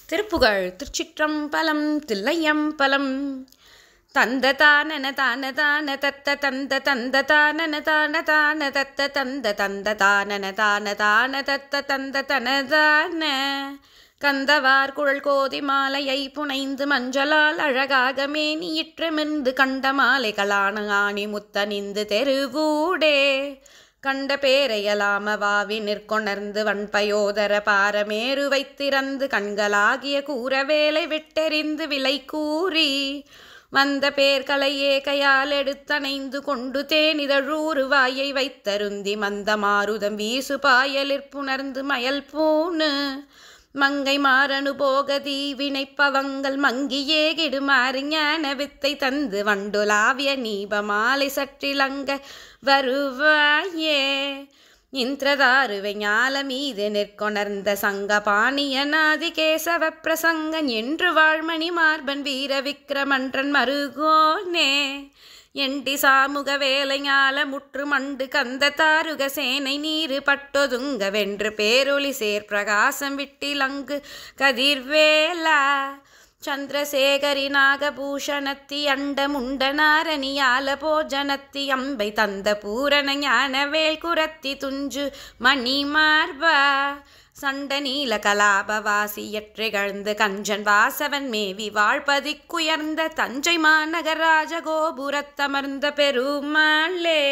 திருப்புகழ் திருச்சிற்றம்பலம் தில்லையம்பலம். தந்த தானன தான தான தத்த தந்த தந்த தானன தான தான தத்த தந்த தந்த தானன தான தான தத்த தந்த தனதான கந்தவார் குழல் கோதி மாலையை புனைந்து மஞ்சளால் அழகாக மேனியிற்றமிருந்து கண்ட மாலைகளான ஆணி முத்தனிந்து தெருவூடே கண்ட பேரையலாம வாவி நிற்கொணர்ந்து வன்பயோதர பாரமேறு வைத்திறந்து கண்களாகிய கூறவேலை விட்டெறிந்து விலை கூறி வந்த பேர்களையே கையால் எடுத்தணைந்து கொண்டு தேனிதழூறு வாயை வைத்தருந்தி மந்த மாருதம் வீசு பாயலிற்புணர்ந்து மயல் பூணு மங்கை மாறனு போகதி வினைப்பவங்கள் மங்கியே கிடுமாறு ஞான வித்தை தந்து வண்டுலாவிய நீபமாலை சற்றிலங்க வருவாயே இந்திரதாருவை ஞால மீது நிற்கொணர்ந்த சங்க பாணியநாதி கேசவ பிரசங்கன் என்று வாழ்மணி மார்பன் வீர விக்கிரமன்றன் மருகோனே எண்டி சாமுக வேலை ஞால முற்று மண்டு கந்த தாருக சேனை நீரு பட்டொதுங்க வென்று பேரொளி சேர் பிரகாசம் விட்டிலங்கு கதிர்வேலா சந்திரசேகரி நாகபூஷணத்தி அண்ட முண்டனாரணியால போஜனத்தி அம்பை தந்த பூரண ஞானவேல் குரத்தி துஞ்சு மணிமார்பா சண்ட நீல கலாபவாசி எற்றிகழ்ந்து கஞ்சன் வாசவன் மேவி வாழ்பதிக்குயர்ந்த தஞ்சை மாநகராஜ கோபுரத்தமர்ந்த பெருமாளே.